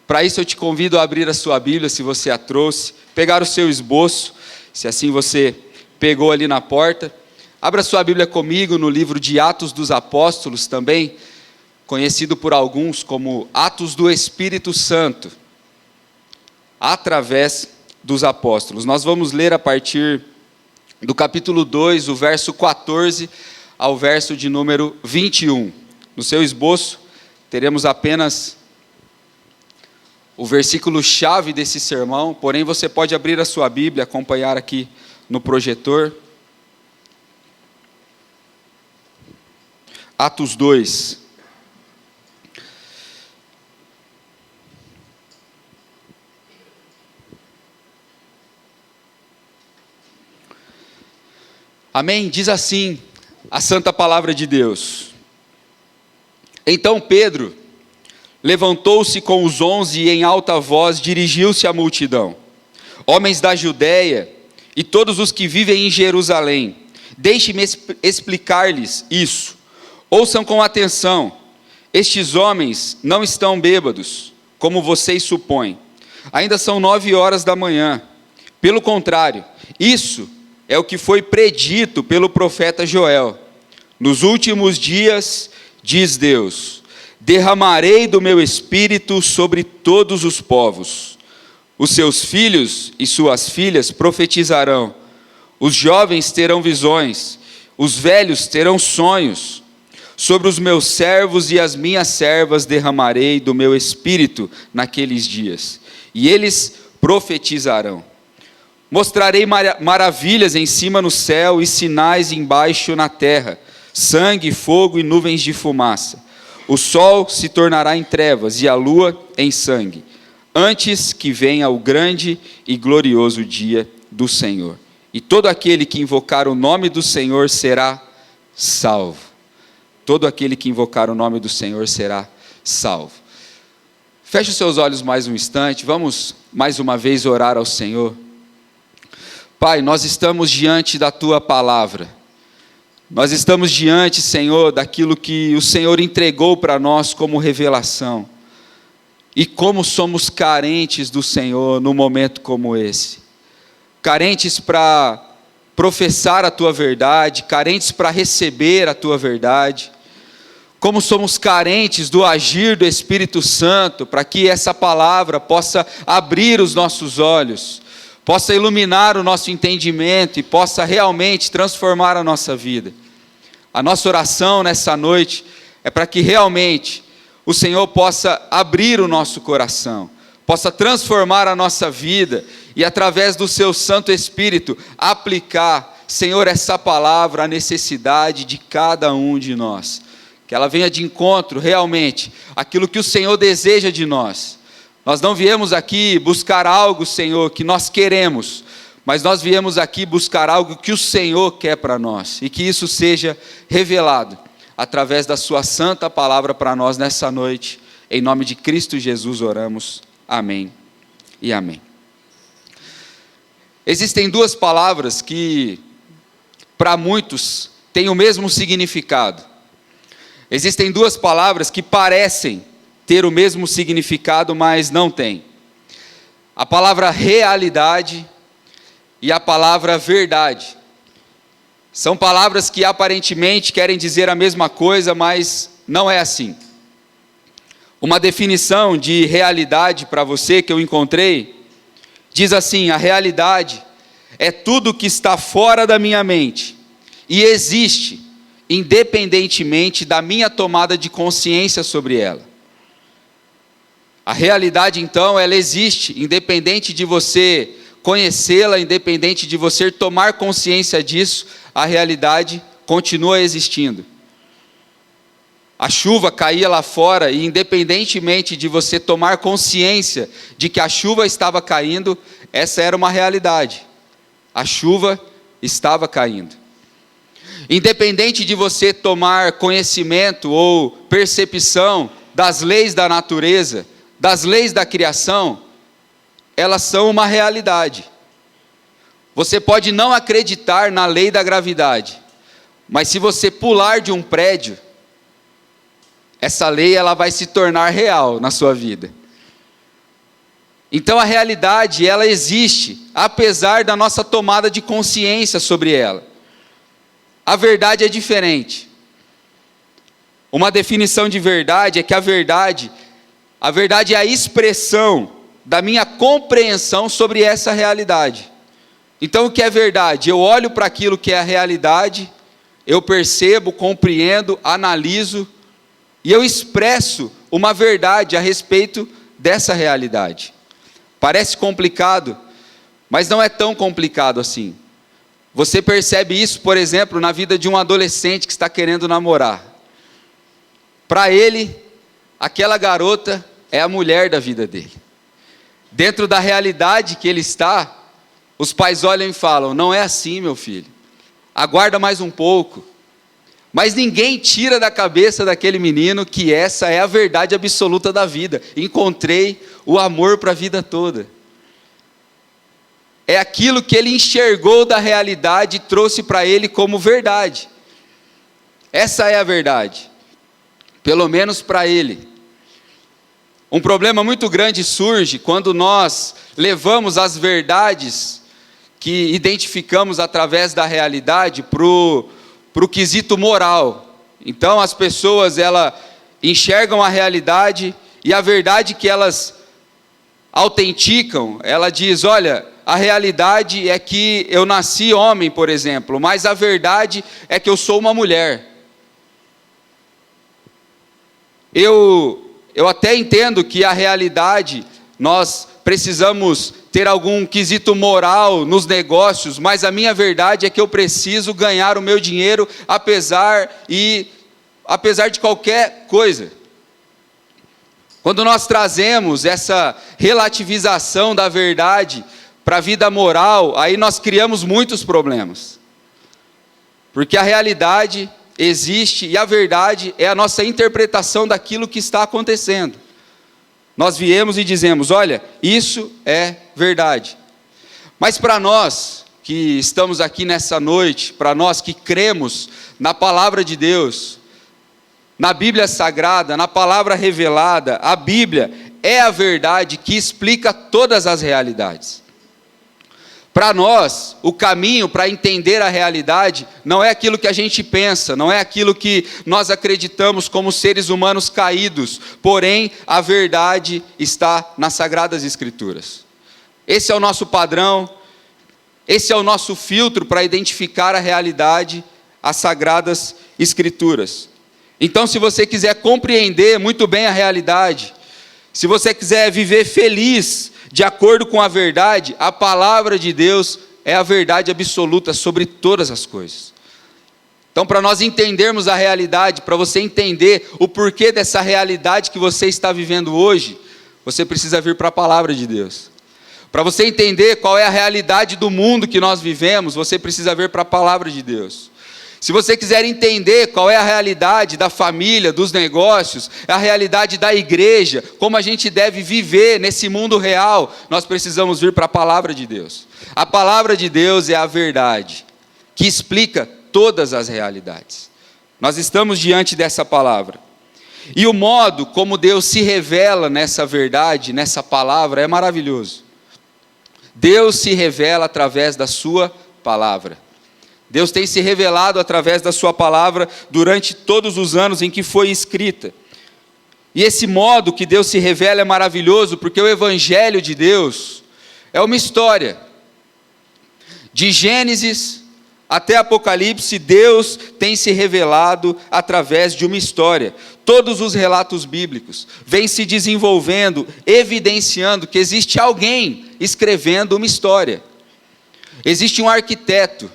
Para isso eu te convido a abrir a sua Bíblia, se você a trouxe, pegar o seu esboço, se assim você pegou ali na porta. Abra sua Bíblia comigo no livro de Atos dos Apóstolos, também conhecido por alguns como Atos do Espírito Santo, através dos apóstolos. Nós vamos ler a partir do capítulo 2, o verso 14 ao verso de número 21. No seu esboço, teremos apenas o versículo-chave desse sermão, porém você pode abrir a sua Bíblia, acompanhar aqui no projetor. Atos 2. Amém? Diz assim a santa palavra de Deus. Então Pedro levantou-se com os 11 e em alta voz dirigiu-se à multidão. Homens da Judéia e todos os que vivem em Jerusalém, deixe-me explicar-lhes isso. Ouçam com atenção. Estes homens não estão bêbados, como vocês supõem. Ainda são 9 horas da manhã. Pelo contrário, isso é o que foi predito pelo profeta Joel. Nos últimos dias, diz Deus, derramarei do meu espírito sobre todos os povos. Os seus filhos e suas filhas profetizarão. Os jovens terão visões. Os velhos terão sonhos. Sobre os meus servos e as minhas servas derramarei do meu espírito naqueles dias. E eles profetizarão. Mostrarei maravilhas em cima no céu e sinais embaixo na terra, sangue, fogo e nuvens de fumaça. O sol se tornará em trevas e a lua em sangue, antes que venha o grande e glorioso dia do Senhor. E todo aquele que invocar o nome do Senhor será salvo. Todo aquele que invocar o nome do Senhor será salvo. Feche os seus olhos mais um instante, vamos mais uma vez orar ao Senhor. Pai, nós estamos diante da Tua palavra, nós estamos diante, Senhor, daquilo que o Senhor entregou para nós como revelação, e como somos carentes do Senhor num momento como esse, carentes para professar a Tua verdade, carentes para receber a Tua verdade, como somos carentes do agir do Espírito Santo, para que essa palavra possa abrir os nossos olhos, possa iluminar o nosso entendimento e possa realmente transformar a nossa vida. A nossa oração nessa noite é para que realmente o Senhor possa abrir o nosso coração, possa transformar a nossa vida e através do seu Santo Espírito aplicar, Senhor, essa palavra à necessidade de cada um de nós. Que ela venha de encontro realmente àquilo que o Senhor deseja de nós. Nós não viemos aqui buscar algo, Senhor, que nós queremos, mas nós viemos aqui buscar algo que o Senhor quer para nós, e que isso seja revelado através da sua santa palavra para nós nessa noite. Em nome de Cristo Jesus oramos. Amém e amém. Existem duas palavras que, para muitos, têm o mesmo significado. Existem duas palavras que parecem ter o mesmo significado, mas não tem. A palavra realidade e a palavra verdade. São palavras que aparentemente querem dizer a mesma coisa, mas não é assim. Uma definição de realidade para você que eu encontrei, diz assim: a realidade é tudo que está fora da minha mente e existe independentemente da minha tomada de consciência sobre ela. A realidade, então, ela existe, independente de você conhecê-la, independente de você tomar consciência disso, a realidade continua existindo. A chuva caía lá fora e, independentemente de você tomar consciência de que a chuva estava caindo, essa era uma realidade. A chuva estava caindo. Independente de você tomar conhecimento ou percepção das leis da natureza, das leis da criação, elas são uma realidade. Você pode não acreditar na lei da gravidade, mas se você pular de um prédio, essa lei ela vai se tornar real na sua vida. Então a realidade, ela existe, apesar da nossa tomada de consciência sobre ela. A verdade é diferente. Uma definição de verdade é que a verdade é a expressão da minha compreensão sobre essa realidade. Então o que é verdade? Eu olho para aquilo que é a realidade, eu percebo, compreendo, analiso, e eu expresso uma verdade a respeito dessa realidade. Parece complicado, mas não é tão complicado assim. Você percebe isso, por exemplo, na vida de um adolescente que está querendo namorar. Para ele, aquela garota é a mulher da vida dele. Dentro da realidade que ele está, os pais olham e falam: não é assim, meu filho, aguarda mais um pouco. Mas ninguém tira da cabeça daquele menino que essa é a verdade absoluta da vida. Encontrei o amor para a vida toda. É aquilo que ele enxergou da realidade e trouxe para ele como verdade. Essa é a verdade, pelo menos para ele. Um problema muito grande surge quando nós levamos as verdades que identificamos através da realidade para o quesito moral. Então as pessoas, elas enxergam a realidade e a verdade que elas autenticam, ela diz: olha, a realidade é que eu nasci homem, por exemplo, mas a verdade é que eu sou uma mulher. Eu até entendo que a realidade, nós precisamos ter algum quesito moral nos negócios, mas a minha verdade é que eu preciso ganhar o meu dinheiro apesar de qualquer coisa. Quando nós trazemos essa relativização da verdade para a vida moral, aí nós criamos muitos problemas. Porque a realidade existe e a verdade é a nossa interpretação daquilo que está acontecendo. Nós viemos e dizemos: olha, isso é verdade. Mas para nós que estamos aqui nessa noite, para nós que cremos na palavra de Deus, na Bíblia Sagrada, na palavra revelada, a Bíblia é a verdade que explica todas as realidades. Para nós, o caminho para entender a realidade não é aquilo que a gente pensa, não é aquilo que nós acreditamos como seres humanos caídos, porém, a verdade está nas Sagradas Escrituras. Esse é o nosso padrão, esse é o nosso filtro para identificar a realidade, as Sagradas Escrituras. Então, se você quiser compreender muito bem a realidade, se você quiser viver feliz de acordo com a verdade, a palavra de Deus é a verdade absoluta sobre todas as coisas. Então, para nós entendermos a realidade, para você entender o porquê dessa realidade que você está vivendo hoje, você precisa vir para a palavra de Deus. Para você entender qual é a realidade do mundo que nós vivemos, você precisa vir para a palavra de Deus. Se você quiser entender qual é a realidade da família, dos negócios, a realidade da igreja, como a gente deve viver nesse mundo real, nós precisamos vir para a palavra de Deus. A palavra de Deus é a verdade, que explica todas as realidades. Nós estamos diante dessa palavra. E o modo como Deus se revela nessa verdade, nessa palavra, é maravilhoso. Deus se revela através da sua palavra. Deus tem se revelado através da sua palavra durante todos os anos em que foi escrita. E esse modo que Deus se revela é maravilhoso, porque o Evangelho de Deus é uma história. De Gênesis até Apocalipse, Deus tem se revelado através de uma história. Todos os relatos bíblicos vêm se desenvolvendo, evidenciando que existe alguém escrevendo uma história. Existe um arquiteto.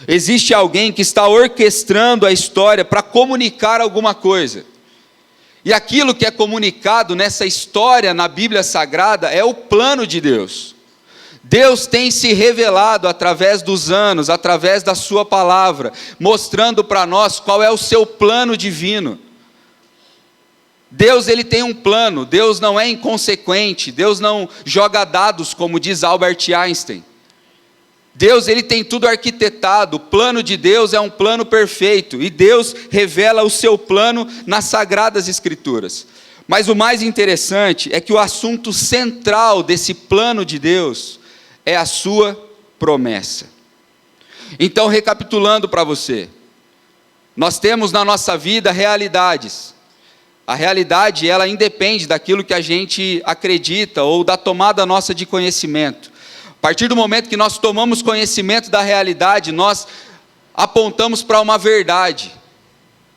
Existe alguém que está orquestrando a história para comunicar alguma coisa. E aquilo que é comunicado nessa história na Bíblia Sagrada é o plano de Deus. Deus tem se revelado através dos anos, através da sua palavra, mostrando para nós qual é o seu plano divino. Deus, ele tem um plano, Deus não é inconsequente, Deus não joga dados, como diz Albert Einstein. Deus, ele tem tudo arquitetado, o plano de Deus é um plano perfeito, e Deus revela o seu plano nas Sagradas Escrituras. Mas o mais interessante é que o assunto central desse plano de Deus é a sua promessa. Então, recapitulando para você, nós temos na nossa vida realidades. A realidade, ela independe daquilo que a gente acredita ou da tomada nossa de conhecimento. A partir do momento que nós tomamos conhecimento da realidade, nós apontamos para uma verdade.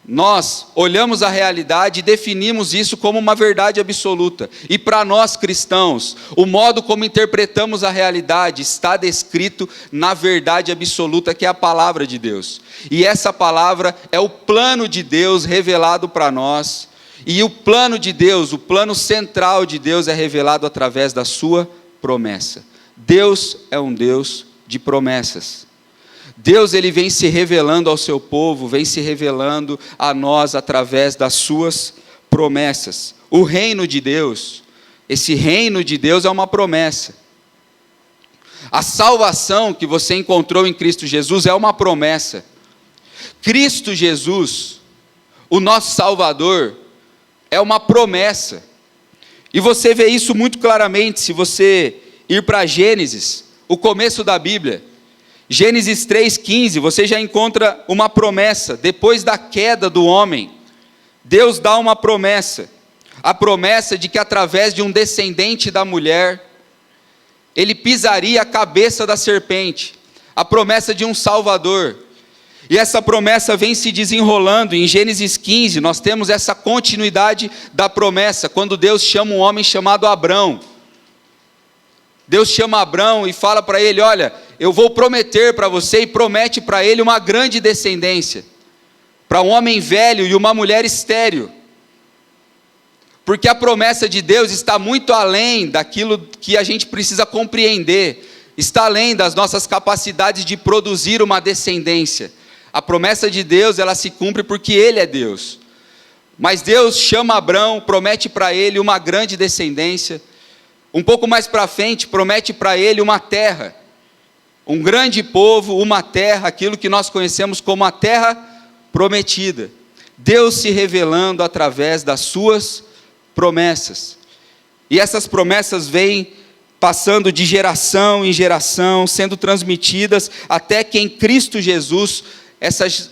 Nós olhamos a realidade e definimos isso como uma verdade absoluta. E para nós cristãos, o modo como interpretamos a realidade está descrito na verdade absoluta, que é a palavra de Deus. E essa palavra é o plano de Deus revelado para nós. E o plano de Deus, o plano central de Deus é revelado através da sua promessa. Deus é um Deus de promessas. Deus, ele vem se revelando ao seu povo, vem se revelando a nós através das suas promessas. O reino de Deus, esse reino de Deus é uma promessa. A salvação que você encontrou em Cristo Jesus é uma promessa. Cristo Jesus, o nosso Salvador, é uma promessa. E você vê isso muito claramente se você ir para Gênesis, o começo da Bíblia. Gênesis 3,15, você já encontra uma promessa. Depois da queda do homem, Deus dá uma promessa. A promessa de que através de um descendente da mulher, ele pisaria a cabeça da serpente. A promessa de um Salvador. E essa promessa vem se desenrolando. Em Gênesis 15, nós temos essa continuidade da promessa, quando Deus chama um homem chamado Abrão. Deus chama Abrão e fala para ele: olha, eu vou prometer para você, e promete para ele uma grande descendência, para um homem velho e uma mulher estéril, porque a promessa de Deus está muito além daquilo que a gente precisa compreender, está além das nossas capacidades de produzir uma descendência. A promessa de Deus, ela se cumpre porque Ele é Deus. Mas Deus chama Abrão, promete para ele uma grande descendência. Um pouco mais para frente, promete para ele uma terra. Um grande povo, uma terra, aquilo que nós conhecemos como a terra prometida. Deus se revelando através das suas promessas. E essas promessas vêm passando de geração em geração, sendo transmitidas até que em Cristo Jesus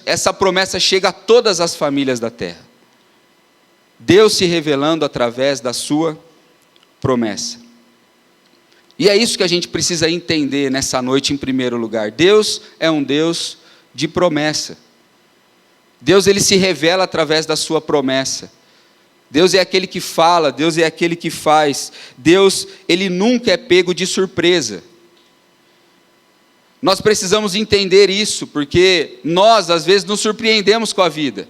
essa promessa chega a todas as famílias da terra. Deus se revelando através da sua promessa. E é isso que a gente precisa entender nessa noite em primeiro lugar. Deus é um Deus de promessa. Deus, ele se revela através da sua promessa. Deus é aquele que fala, Deus é aquele que faz. Deus, ele nunca é pego de surpresa. Nós precisamos entender isso, porque nós, às vezes, nos surpreendemos com a vida.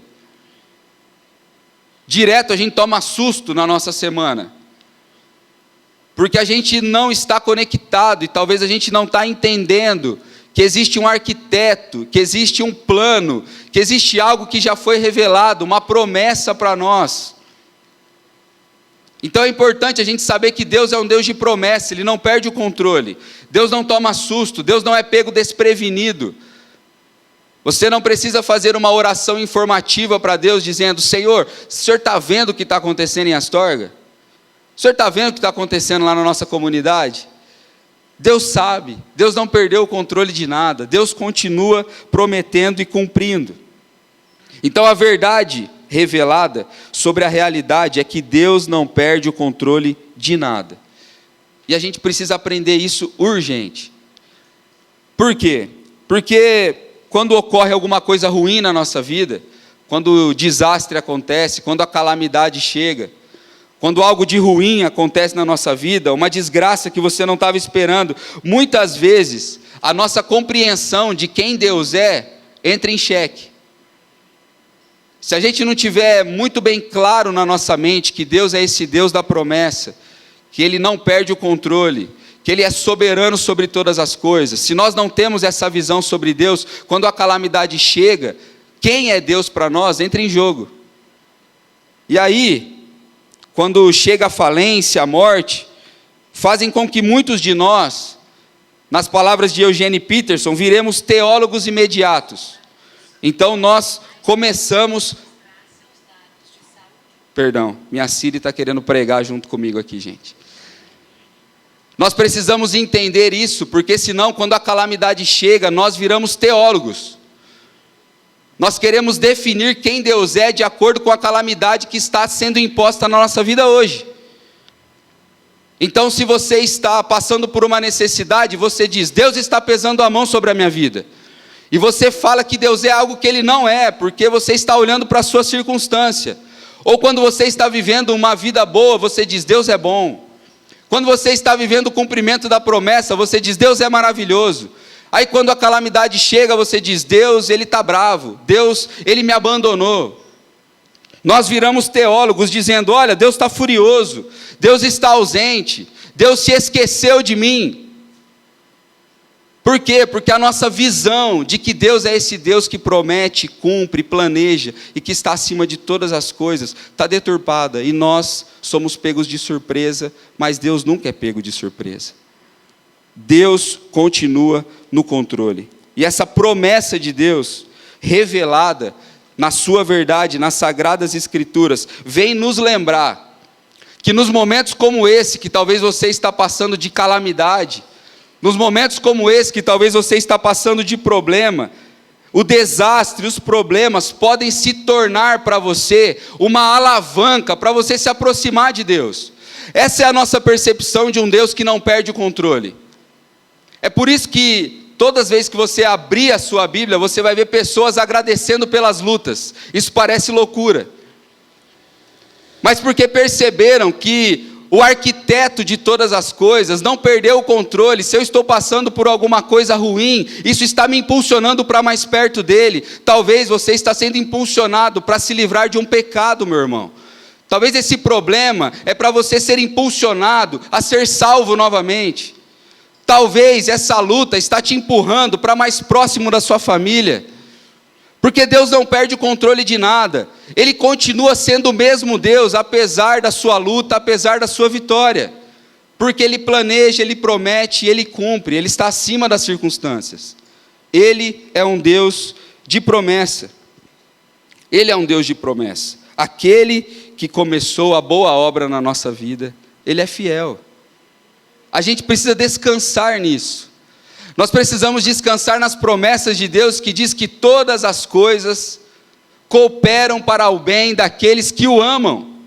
Direto a gente toma susto na nossa semana, porque a gente não está conectado, e talvez a gente não está entendendo que existe um arquiteto, que existe um plano, que existe algo que já foi revelado, uma promessa para nós. Então é importante a gente saber que Deus é um Deus de promessa, Ele não perde o controle. Deus não toma susto, Deus não é pego desprevenido. Você não precisa fazer uma oração informativa para Deus dizendo: Senhor, o Senhor está vendo o que está acontecendo em Astorga? O Senhor está vendo o que está acontecendo lá na nossa comunidade? Deus sabe, Deus não perdeu o controle de nada, Deus continua prometendo e cumprindo. Então a verdade revelada sobre a realidade é que Deus não perde o controle de nada. E a gente precisa aprender isso urgente. Por quê? Porque quando ocorre alguma coisa ruim na nossa vida, quando o desastre acontece, quando a calamidade chega, quando algo de ruim acontece na nossa vida, uma desgraça que você não estava esperando, muitas vezes a nossa compreensão de quem Deus é entra em xeque. Se a gente não tiver muito bem claro na nossa mente que Deus é esse Deus da promessa, que Ele não perde o controle, que Ele é soberano sobre todas as coisas, se nós não temos essa visão sobre Deus, quando a calamidade chega, quem é Deus para nós entra em jogo. E aí, quando chega a falência, a morte, fazem com que muitos de nós, nas palavras de Eugene Peterson, viremos teólogos imediatos. Então nós começamos Perdão, minha Siri está querendo pregar junto comigo aqui, gente. Nós precisamos entender isso, porque senão, quando a calamidade chega, nós viramos teólogos. Nós queremos definir quem Deus é de acordo com a calamidade que está sendo imposta na nossa vida hoje. Então, se você está passando por uma necessidade, você diz: Deus está pesando a mão sobre a minha vida. E você fala que Deus é algo que Ele não é, porque você está olhando para a sua circunstância. Ou quando você está vivendo uma vida boa, você diz: Deus é bom. Quando você está vivendo o cumprimento da promessa, você diz: Deus é maravilhoso. Aí quando a calamidade chega, você diz: Deus, Ele está bravo. Deus, Ele me abandonou. Nós viramos teólogos dizendo: olha, Deus está furioso. Deus está ausente. Deus se esqueceu de mim. Por quê? Porque a nossa visão de que Deus é esse Deus que promete, cumpre, planeja e que está acima de todas as coisas, está deturpada. E nós somos pegos de surpresa, mas Deus nunca é pego de surpresa. Deus continua no controle. E essa promessa de Deus, revelada na sua verdade, nas Sagradas Escrituras, vem nos lembrar que nos momentos como esse, que talvez você está passando de calamidade, nos momentos como esse, que talvez você está passando de problema, o desastre, os problemas podem se tornar para você uma alavanca para você se aproximar de Deus. Essa é a nossa percepção de um Deus que não perde o controle. É por isso que todas as vezes que você abrir a sua Bíblia, você vai ver pessoas agradecendo pelas lutas. Isso parece loucura. Mas porque perceberam que o arquiteto de todas as coisas não perdeu o controle. Se eu estou passando por alguma coisa ruim, isso está me impulsionando para mais perto dele. Talvez você está sendo impulsionado para se livrar de um pecado, meu irmão. Talvez esse problema é para você ser impulsionado a ser salvo novamente. Talvez essa luta está te empurrando para mais próximo da sua família. Porque Deus não perde o controle de nada. Ele continua sendo o mesmo Deus, apesar da sua luta, apesar da sua vitória. Porque Ele planeja, Ele promete, Ele cumpre, Ele está acima das circunstâncias. Ele é um Deus de promessa. Ele é um Deus de promessa. Aquele que começou a boa obra na nossa vida, Ele é fiel. A gente precisa descansar nisso. Nós precisamos descansar nas promessas de Deus, que diz que todas as coisas cooperam para o bem daqueles que o amam.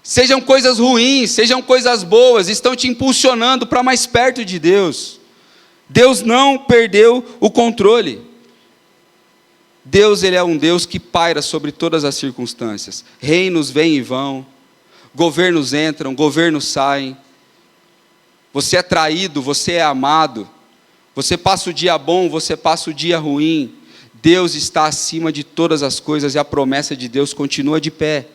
Sejam coisas ruins, sejam coisas boas, estão te impulsionando para mais perto de Deus. Deus não perdeu o controle. Deus, Ele é um Deus que paira sobre todas as circunstâncias. Reinos vêm e vão, governos entram, governos saem. Você é traído, você é amado, você passa o dia bom, você passa o dia ruim. Deus está acima de todas as coisas e a promessa de Deus continua de pé.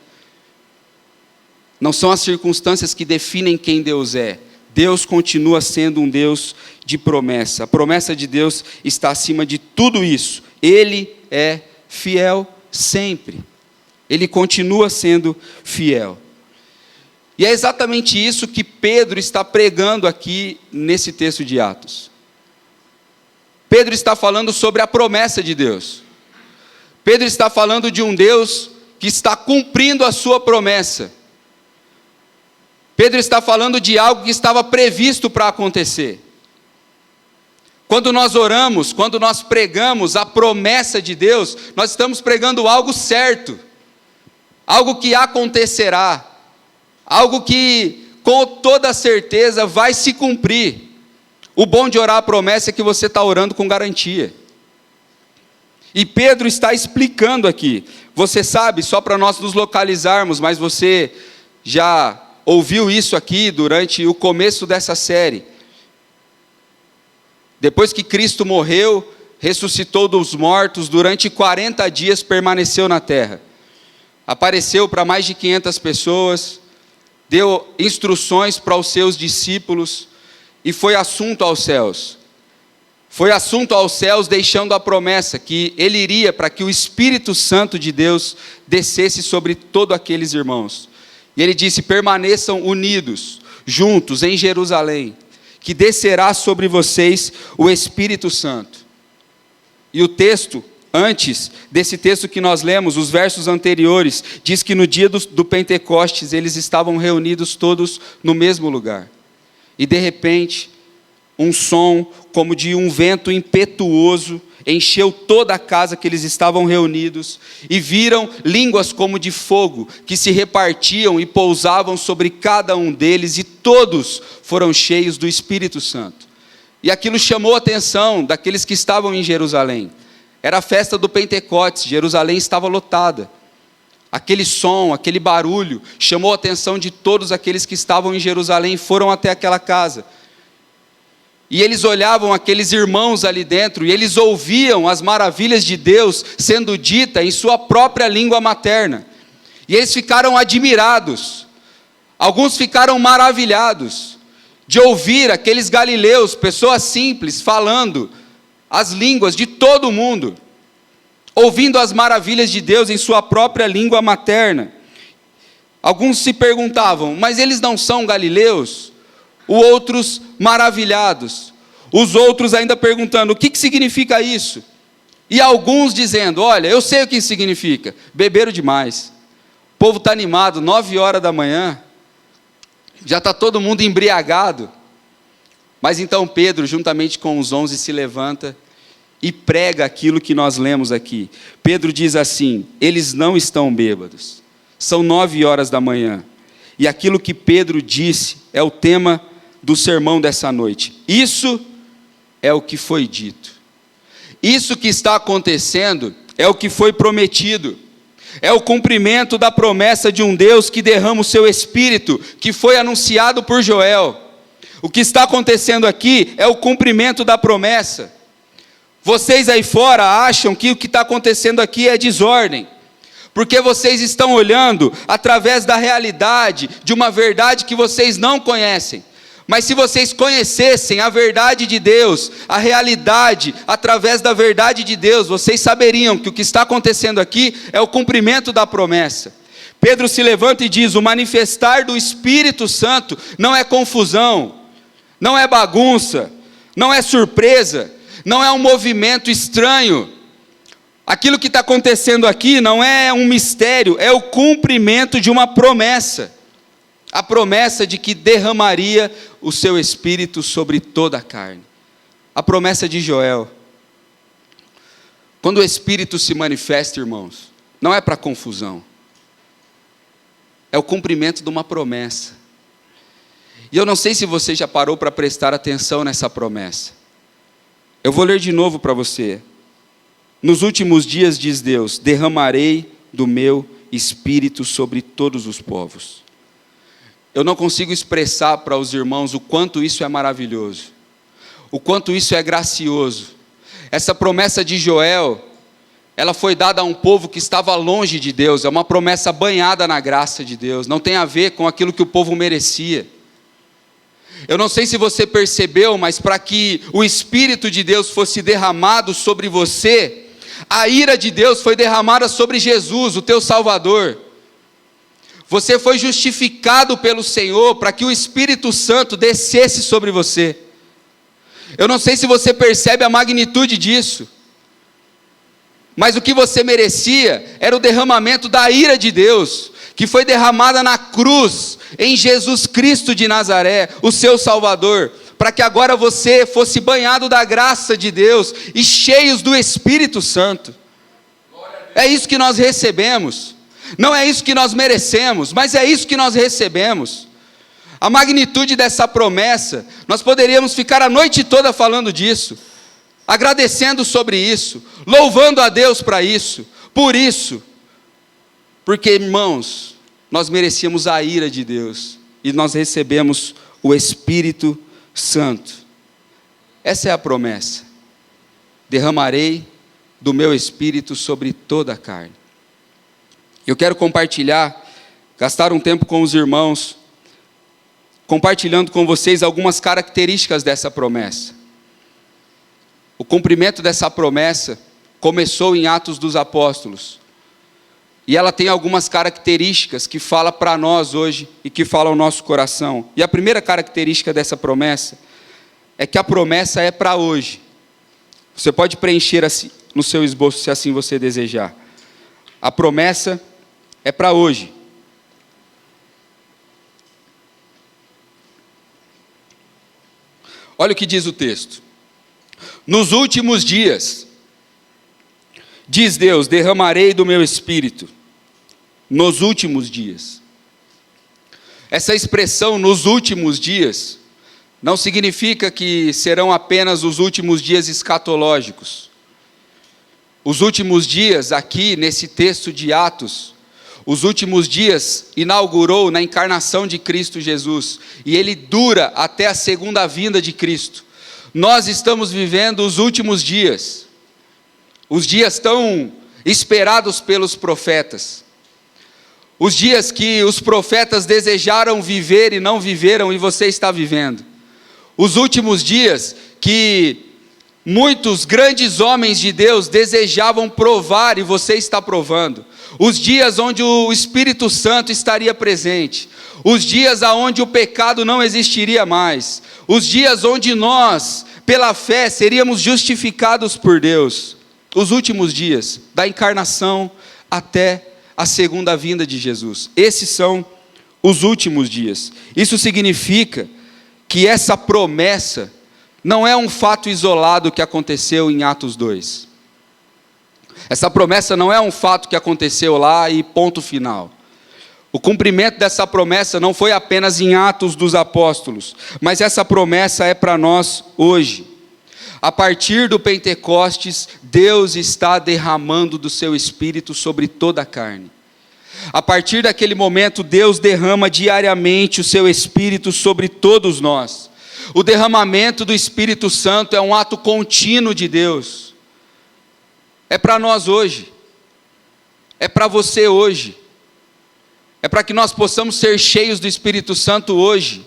Não são as circunstâncias que definem quem Deus é. Deus continua sendo um Deus de promessa. A promessa de Deus está acima de tudo isso. Ele é fiel sempre. Ele continua sendo fiel. E é exatamente isso que Pedro está pregando aqui nesse texto de Atos. Pedro está falando sobre a promessa de Deus. Pedro está falando de um Deus que está cumprindo a sua promessa. Pedro está falando de algo que estava previsto para acontecer. Quando nós oramos, quando nós pregamos a promessa de Deus, nós estamos pregando algo certo, algo que acontecerá, algo que com toda certeza vai se cumprir. O bom de orar a promessa é que você está orando com garantia. E Pedro está explicando aqui. Você sabe, só para nós nos localizarmos, mas você já ouviu isso aqui durante o começo dessa série. Depois que Cristo morreu, ressuscitou dos mortos, durante 40 dias permaneceu na terra. Apareceu para mais de 500 pessoas, deu instruções para os seus discípulos e foi assunto aos céus. Foi assunto aos céus, deixando a promessa que ele iria para que o Espírito Santo de Deus descesse sobre todos aqueles irmãos. E ele disse: permaneçam unidos, juntos em Jerusalém, que descerá sobre vocês o Espírito Santo. E o texto antes desse texto que nós lemos, os versos anteriores, diz que no dia do Pentecostes eles estavam reunidos todos no mesmo lugar. E de repente, um som como de um vento impetuoso encheu toda a casa que eles estavam reunidos, e viram línguas como de fogo, que se repartiam e pousavam sobre cada um deles, e todos foram cheios do Espírito Santo. E aquilo chamou a atenção daqueles que estavam em Jerusalém. Era a festa do Pentecostes, Jerusalém estava lotada. Aquele som, aquele barulho, chamou a atenção de todos aqueles que estavam em Jerusalém e foram até aquela casa. E eles olhavam aqueles irmãos ali dentro, e eles ouviam as maravilhas de Deus sendo dita em sua própria língua materna. E eles ficaram admirados. Alguns ficaram maravilhados de ouvir aqueles galileus, pessoas simples, falando as línguas de todo mundo, ouvindo as maravilhas de Deus em sua própria língua materna. Alguns se perguntavam, mas eles não são galileus? Outros maravilhados, os outros ainda perguntando, o que significa isso? E alguns dizendo, olha, eu sei o que significa, beberam demais, o povo está animado, 9 horas da manhã, já está todo mundo embriagado. Mas então Pedro, juntamente com os 11, se levanta e prega aquilo que nós lemos aqui. Pedro diz assim, eles não estão bêbados, são 9 horas da manhã, e aquilo que Pedro disse é o tema do sermão dessa noite. Isso é o que foi dito. Isso que está acontecendo é o que foi prometido. É o cumprimento da promessa de um Deus que derrama o seu Espírito, que foi anunciado por Joel. O que está acontecendo aqui é o cumprimento da promessa. Vocês aí fora acham que o que está acontecendo aqui é desordem, porque vocês estão olhando através da realidade, de uma verdade que vocês não conhecem. Mas se vocês conhecessem a verdade de Deus, a realidade, através da verdade de Deus, vocês saberiam que o que está acontecendo aqui é o cumprimento da promessa. Pedro se levanta e diz, o manifestar do Espírito Santo não é confusão, não é bagunça, não é surpresa, não é um movimento estranho. Aquilo que está acontecendo aqui não é um mistério, é o cumprimento de uma promessa. A promessa de que derramaria o seu Espírito sobre toda a carne. A promessa de Joel. Quando o Espírito se manifesta, irmãos, não é para confusão. É o cumprimento de uma promessa. E eu não sei se você já parou para prestar atenção nessa promessa. Eu vou ler de novo para você. Nos últimos dias, diz Deus, derramarei do meu Espírito sobre todos os povos. Eu não consigo expressar para os irmãos o quanto isso é maravilhoso, o quanto isso é gracioso. Essa promessa de Joel, ela foi dada a um povo que estava longe de Deus, é uma promessa banhada na graça de Deus, não tem a ver com aquilo que o povo merecia. Eu não sei se você percebeu, mas para que o Espírito de Deus fosse derramado sobre você, a ira de Deus foi derramada sobre Jesus, o teu Salvador. Você foi justificado pelo Senhor para que o Espírito Santo descesse sobre você. Eu não sei se você percebe a magnitude disso, mas o que você merecia era o derramamento da ira de Deus, que foi derramada na cruz, em Jesus Cristo de Nazaré, o seu Salvador, para que agora você fosse banhado da graça de Deus e cheios do Espírito Santo. É isso que nós recebemos. Não é isso que nós merecemos, mas é isso que nós recebemos. A magnitude dessa promessa, nós poderíamos ficar a noite toda falando disso, agradecendo sobre isso, louvando a Deus para isso, por isso, porque, irmãos, nós merecíamos a ira de Deus, e nós recebemos o Espírito Santo. Essa é a promessa, derramarei do meu Espírito sobre toda a carne. Eu quero compartilhar, gastar um tempo com os irmãos, compartilhando com vocês algumas características dessa promessa. O cumprimento dessa promessa começou em Atos dos Apóstolos. E ela tem algumas características que fala para nós hoje e que fala ao nosso coração. E a primeira característica dessa promessa é que a promessa é para hoje. Você pode preencher assim, no seu esboço, se assim você desejar. A promessa é para hoje. Olha o que diz o texto. Nos últimos dias, diz Deus, derramarei do meu espírito. Nos últimos dias. Essa expressão, nos últimos dias, não significa que serão apenas os últimos dias escatológicos. Os últimos dias, aqui nesse texto de Atos, os últimos dias inaugurou na encarnação de Cristo Jesus, e ele dura até a segunda vinda de Cristo. Nós estamos vivendo os últimos dias, os dias tão esperados pelos profetas, os dias que os profetas desejaram viver e não viveram, e você está vivendo. Os últimos dias que muitos grandes homens de Deus desejavam provar, e você está provando. Os dias onde o Espírito Santo estaria presente. Os dias onde o pecado não existiria mais. Os dias onde nós, pela fé, seríamos justificados por Deus. Os últimos dias, da encarnação até a segunda vinda de Jesus. Esses são os últimos dias. Isso significa que essa promessa não é um fato isolado que aconteceu em Atos 2. Essa promessa não é um fato que aconteceu lá e ponto final. O cumprimento dessa promessa não foi apenas em Atos dos Apóstolos, mas essa promessa é para nós hoje. A partir do Pentecostes, Deus está derramando do seu Espírito sobre toda a carne. A partir daquele momento, Deus derrama diariamente o seu Espírito sobre todos nós. O derramamento do Espírito Santo é um ato contínuo de Deus. É para nós hoje. É para você hoje. É para que nós possamos ser cheios do Espírito Santo hoje.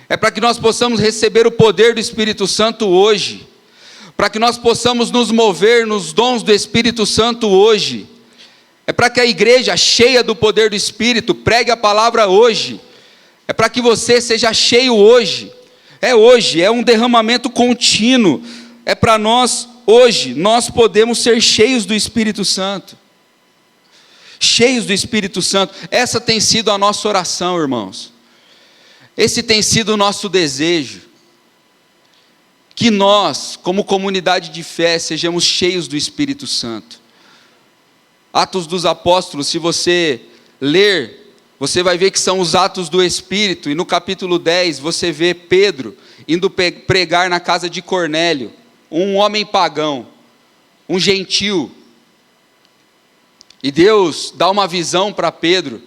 É para que nós possamos receber o poder do Espírito Santo hoje. Para que nós possamos nos mover nos dons do Espírito Santo hoje. É para que a igreja cheia do poder do Espírito pregue a palavra hoje. É para que você seja cheio hoje. É hoje, é um derramamento contínuo. É para nós hoje, nós podemos ser cheios do Espírito Santo. Cheios do Espírito Santo. Essa tem sido a nossa oração, irmãos. Esse tem sido o nosso desejo. Que nós, como comunidade de fé, sejamos cheios do Espírito Santo. Atos dos Apóstolos, se você ler, você vai ver que são os atos do Espírito, e no capítulo 10 você vê Pedro indo pregar na casa de Cornélio, um homem pagão, um gentil, e Deus dá uma visão para Pedro,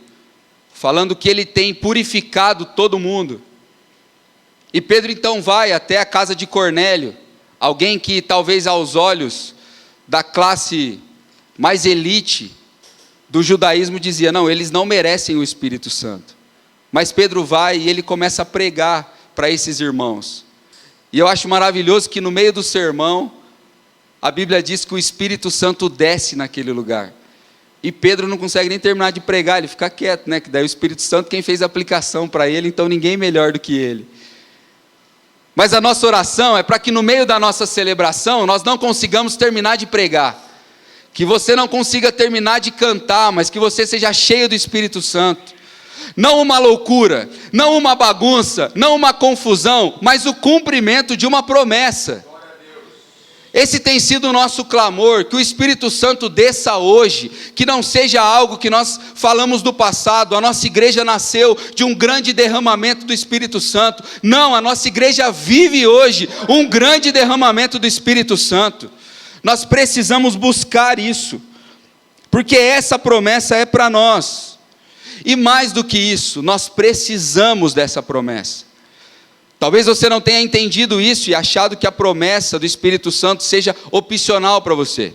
falando que ele tem purificado todo mundo, e Pedro então vai até a casa de Cornélio, alguém que talvez aos olhos da classe mais elite do judaísmo dizia, não, eles não merecem o Espírito Santo. Mas Pedro vai e ele começa a pregar para esses irmãos. E eu acho maravilhoso que no meio do sermão, a Bíblia diz que o Espírito Santo desce naquele lugar. E Pedro não consegue nem terminar de pregar, ele fica quieto, né? Que daí o Espírito Santo, quem fez a aplicação para ele, então ninguém melhor do que ele. Mas a nossa oração é para que no meio da nossa celebração, nós não consigamos terminar de pregar. Que você não consiga terminar de cantar, mas que você seja cheio do Espírito Santo. Não uma loucura, não uma bagunça, não uma confusão, mas o cumprimento de uma promessa. Esse tem sido o nosso clamor, que o Espírito Santo desça hoje, que não seja algo que nós falamos do passado. A nossa igreja nasceu de um grande derramamento do Espírito Santo. Não, a nossa igreja vive hoje um grande derramamento do Espírito Santo. Nós precisamos buscar isso, porque essa promessa é para nós, e mais do que isso, nós precisamos dessa promessa. Talvez você não tenha entendido isso e achado que a promessa do Espírito Santo seja opcional para você.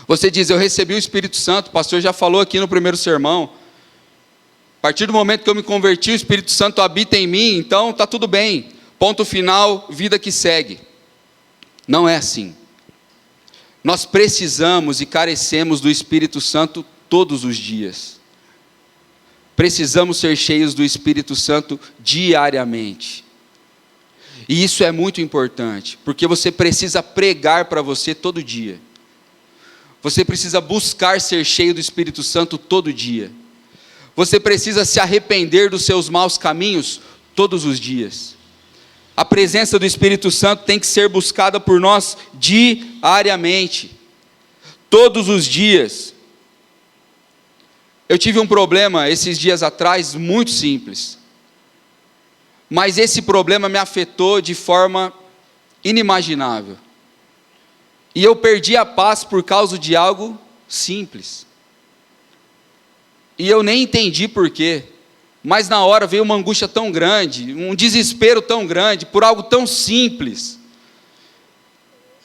Você diz, eu recebi o Espírito Santo, o pastor já falou aqui no primeiro sermão, a partir do momento que eu me converti, o Espírito Santo habita em mim, então está tudo bem, ponto final, vida que segue. Não é assim. Nós precisamos e carecemos do Espírito Santo todos os dias. Precisamos ser cheios do Espírito Santo diariamente. E isso é muito importante, porque você precisa pregar para você todo dia. Você precisa buscar ser cheio do Espírito Santo todo dia. Você precisa se arrepender dos seus maus caminhos todos os dias. A presença do Espírito Santo tem que ser buscada por nós diariamente, todos os dias. Eu tive um problema esses dias atrás, muito simples. Mas esse problema me afetou de forma inimaginável. E eu perdi a paz por causa de algo simples. E eu nem entendi por quê. Mas na hora veio uma angústia tão grande, um desespero tão grande, por algo tão simples.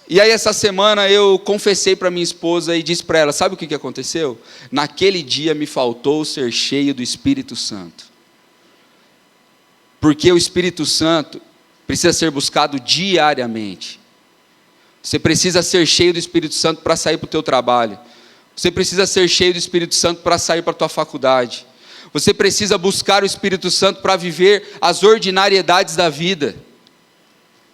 E aí essa semana eu confessei para minha esposa e disse para ela, sabe o que aconteceu? Naquele dia me faltou ser cheio do Espírito Santo. Porque o Espírito Santo precisa ser buscado diariamente. Você precisa ser cheio do Espírito Santo para sair para o teu trabalho. Você precisa ser cheio do Espírito Santo para sair para a tua faculdade. Você precisa buscar o Espírito Santo para viver as ordinariedades da vida.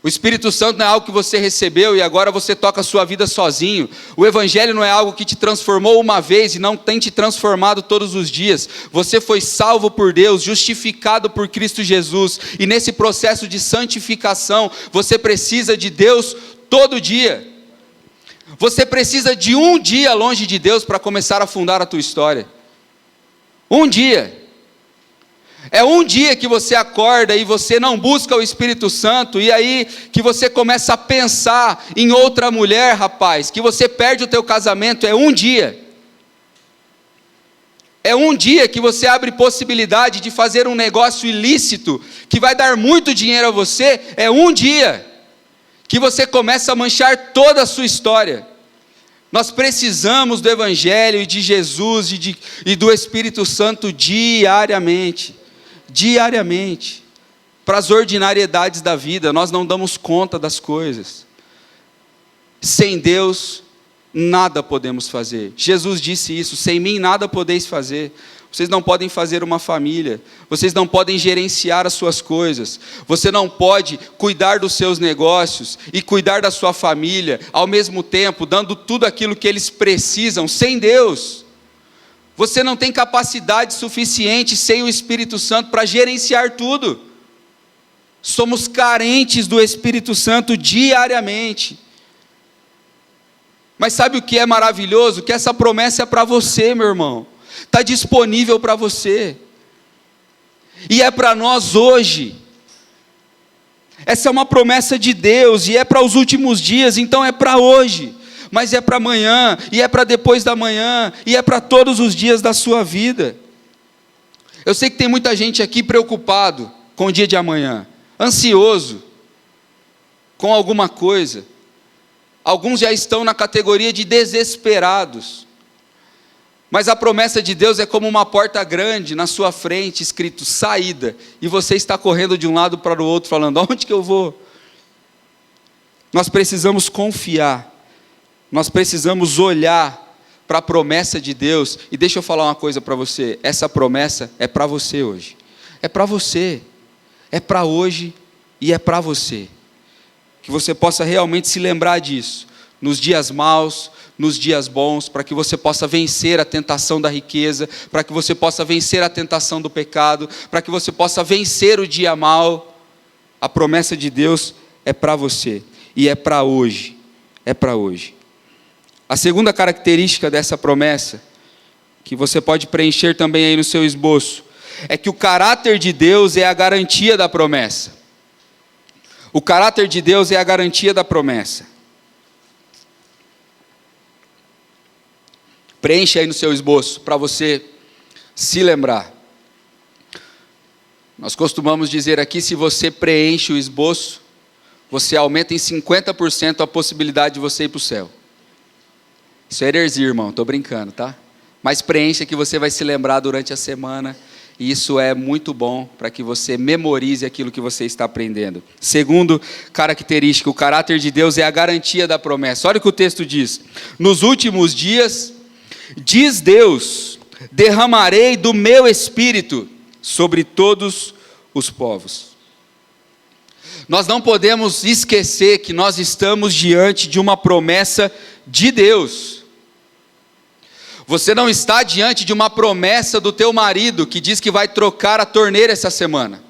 O Espírito Santo não é algo que você recebeu e agora você toca a sua vida sozinho. O Evangelho não é algo que te transformou uma vez e não tem te transformado todos os dias. Você foi salvo por Deus, justificado por Cristo Jesus. E nesse processo de santificação, você precisa de Deus todo dia. Você precisa de um dia longe de Deus para começar a fundar a tua história. Um dia. É um dia que você acorda e você não busca o Espírito Santo, e aí que você começa a pensar em outra mulher, rapaz, que você perde o teu casamento. É um dia. É um dia que você abre possibilidade de fazer um negócio ilícito, que vai dar muito dinheiro a você. É um dia que você começa a manchar toda a sua história. Nós precisamos do Evangelho e de Jesus e do Espírito Santo diariamente. Diariamente. Para as ordinariedades da vida, nós não damos conta das coisas. Sem Deus, nada podemos fazer. Jesus disse isso, sem mim nada podeis fazer. Vocês não podem fazer uma família, vocês não podem gerenciar as suas coisas, você não pode cuidar dos seus negócios e cuidar da sua família, ao mesmo tempo, dando tudo aquilo que eles precisam, sem Deus. Você não tem capacidade suficiente sem o Espírito Santo para gerenciar tudo. Somos carentes do Espírito Santo diariamente. Mas sabe o que é maravilhoso? Que essa promessa é para você, meu irmão. Está disponível para você. E é para nós hoje. Essa é uma promessa de Deus, e é para os últimos dias, então é para hoje. Mas é para amanhã, e é para depois da manhã, e é para todos os dias da sua vida. Eu sei que tem muita gente aqui preocupado com o dia de amanhã, ansioso com alguma coisa. Alguns já estão na categoria de desesperados. Mas a promessa de Deus é como uma porta grande na sua frente, escrito saída, e você está correndo de um lado para o outro, falando, aonde que eu vou? Nós precisamos confiar, nós precisamos olhar para a promessa de Deus, e deixa eu falar uma coisa para você, essa promessa é para você hoje, é para você, é para hoje e é para você, que você possa realmente se lembrar disso, nos dias maus, nos dias bons, para que você possa vencer a tentação da riqueza, para que você possa vencer a tentação do pecado, para que você possa vencer o dia mau. A promessa de Deus é para você, e é para hoje, é para hoje. A segunda característica dessa promessa, que você pode preencher também aí no seu esboço, é que o caráter de Deus é a garantia da promessa. O caráter de Deus é a garantia da promessa. Preencha aí no seu esboço, para você se lembrar. Nós costumamos dizer aqui, se você preenche o esboço, você aumenta em 50% a possibilidade de você ir para o céu. Isso é heresia, irmão, estou brincando, tá? Mas preencha que você vai se lembrar durante a semana, e isso é muito bom para que você memorize aquilo que você está aprendendo. Segundo característica, o caráter de Deus é a garantia da promessa. Olha o que o texto diz. Nos últimos dias, diz Deus, derramarei do meu espírito sobre todos os povos. Nós não podemos esquecer que nós estamos diante de uma promessa de Deus. Você não está diante de uma promessa do teu marido que diz que vai trocar a torneira essa semana,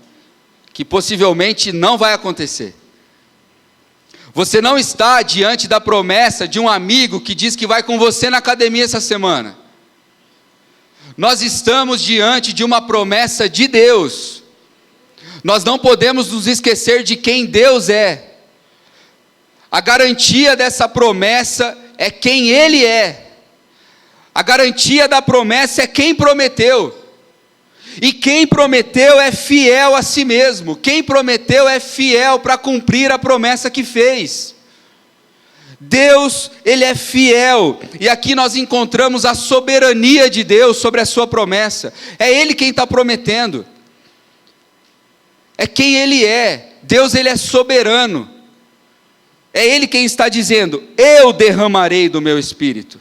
que possivelmente não vai acontecer. Você não está diante da promessa de um amigo que diz que vai com você na academia essa semana. Nós estamos diante de uma promessa de Deus. Nós não podemos nos esquecer de quem Deus é. A garantia dessa promessa é quem Ele é. A garantia da promessa é quem prometeu. E quem prometeu é fiel a si mesmo. Quem prometeu é fiel para cumprir a promessa que fez. Deus, Ele é fiel. E aqui nós encontramos a soberania de Deus sobre a sua promessa. É Ele quem está prometendo. É quem Ele é. Deus, Ele é soberano. É Ele quem está dizendo: eu derramarei do meu Espírito.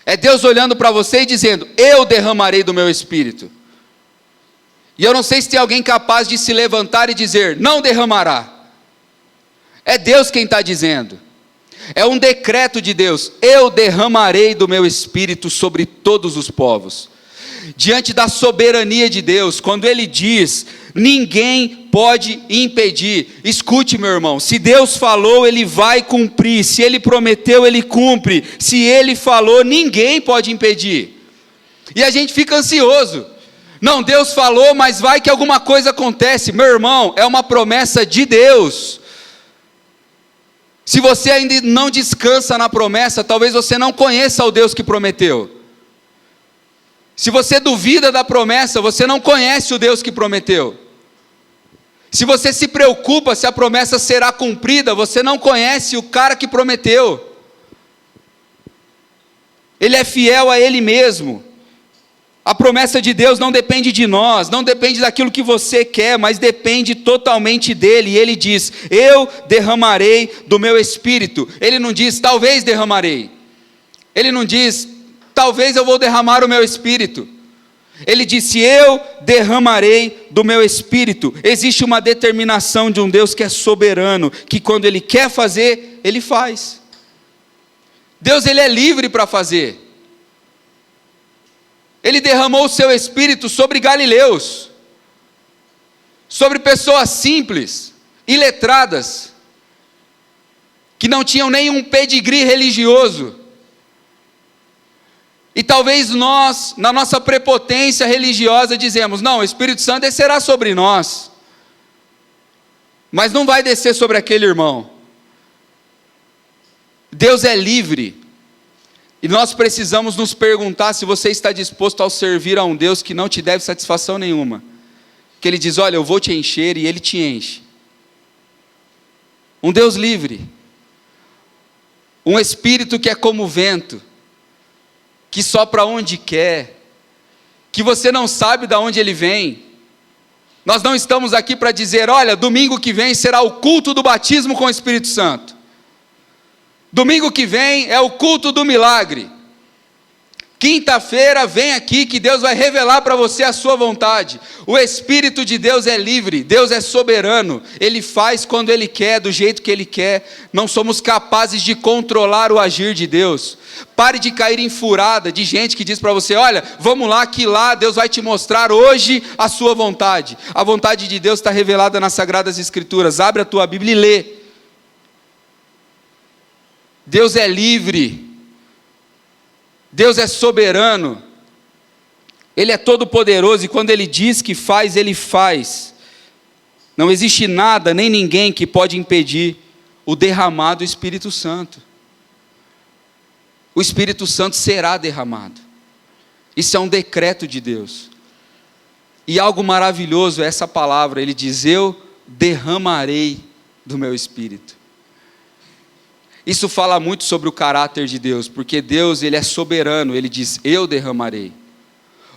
É Deus olhando para você e dizendo: eu derramarei do meu Espírito. E eu não sei se tem alguém capaz de se levantar e dizer: não derramará. É Deus quem está dizendo. É um decreto de Deus: eu derramarei do meu Espírito sobre todos os povos. Diante da soberania de Deus, quando Ele diz, ninguém pode impedir. Escute, meu irmão, se Deus falou, Ele vai cumprir. Se Ele prometeu, Ele cumpre. Se Ele falou, ninguém pode impedir. E a gente fica ansioso. Não, Deus falou, mas vai que alguma coisa acontece. Meu irmão, é uma promessa de Deus. Se você ainda não descansa na promessa, talvez você não conheça o Deus que prometeu. Se você duvida da promessa, você não conhece o Deus que prometeu. Se você se preocupa se a promessa será cumprida, você não conhece o cara que prometeu. Ele é fiel a Ele mesmo. A promessa de Deus não depende de nós, não depende daquilo que você quer, mas depende totalmente dEle. E Ele diz: eu derramarei do meu Espírito. Ele não diz: talvez derramarei. Ele não diz: talvez eu vou derramar o meu Espírito. Ele disse: eu derramarei do meu Espírito. Existe uma determinação de um Deus que é soberano, que quando Ele quer fazer, Ele faz. Deus, Ele é livre para fazer. Ele derramou o seu Espírito sobre galileus, sobre pessoas simples, iletradas, que não tinham nenhum pedigree religioso. E talvez nós, na nossa prepotência religiosa, dizemos: não, o Espírito Santo descerá sobre nós, mas não vai descer sobre aquele irmão. Deus é livre, e nós precisamos nos perguntar se você está disposto a servir a um Deus que não te deve satisfação nenhuma, que Ele diz: olha, eu vou te encher, e Ele te enche. Um Deus livre, um Espírito que é como o vento, que sopra onde quer, que você não sabe de onde ele vem. Nós não estamos aqui para dizer: olha, domingo que vem será o culto do batismo com o Espírito Santo. Domingo que vem é o culto do milagre. Quinta-feira vem aqui que Deus vai revelar para você a sua vontade. O Espírito de Deus é livre, Deus é soberano. Ele faz quando Ele quer, do jeito que Ele quer. Não somos capazes de controlar o agir de Deus. Pare de cair em furada de gente que diz para você: olha, vamos lá que lá Deus vai te mostrar hoje a sua vontade. A vontade de Deus está revelada nas Sagradas Escrituras. Abre a tua Bíblia e lê. Deus é livre. Deus é soberano. Ele é todo poderoso, e quando Ele diz que faz, Ele faz. Não existe nada, nem ninguém que pode impedir o derramar do Espírito Santo. O Espírito Santo será derramado. Isso é um decreto de Deus. E algo maravilhoso é essa palavra. Ele diz: eu derramarei do meu Espírito. Isso fala muito sobre o caráter de Deus, porque Deus, Ele é soberano. Ele diz: eu derramarei.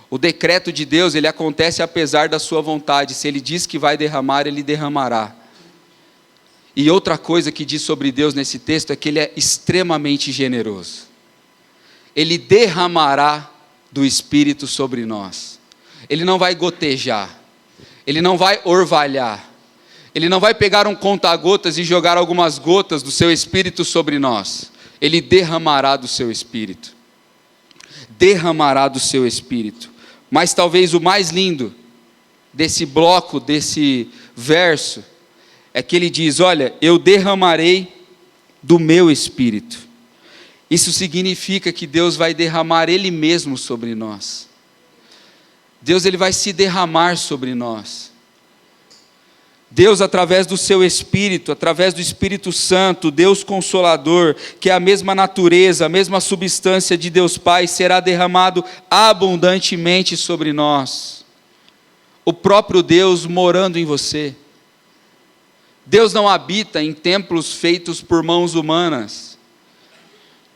O decreto de Deus, ele acontece apesar da sua vontade. Se Ele diz que vai derramar, Ele derramará. E outra coisa que diz sobre Deus nesse texto é que Ele é extremamente generoso. Ele derramará do Espírito sobre nós. Ele não vai gotejar, Ele não vai orvalhar, Ele não vai pegar um conta-gotas e jogar algumas gotas do seu Espírito sobre nós. Ele derramará do seu Espírito. Derramará do seu Espírito. Mas talvez o mais lindo desse bloco, desse verso, é que ele diz: olha, eu derramarei do meu Espírito. Isso significa que Deus vai derramar Ele mesmo sobre nós. Deus, Ele vai se derramar sobre nós. Deus, através do seu Espírito, através do Espírito Santo, Deus Consolador, que é a mesma natureza, a mesma substância de Deus Pai, será derramado abundantemente sobre nós. O próprio Deus morando em você. Deus não habita em templos feitos por mãos humanas.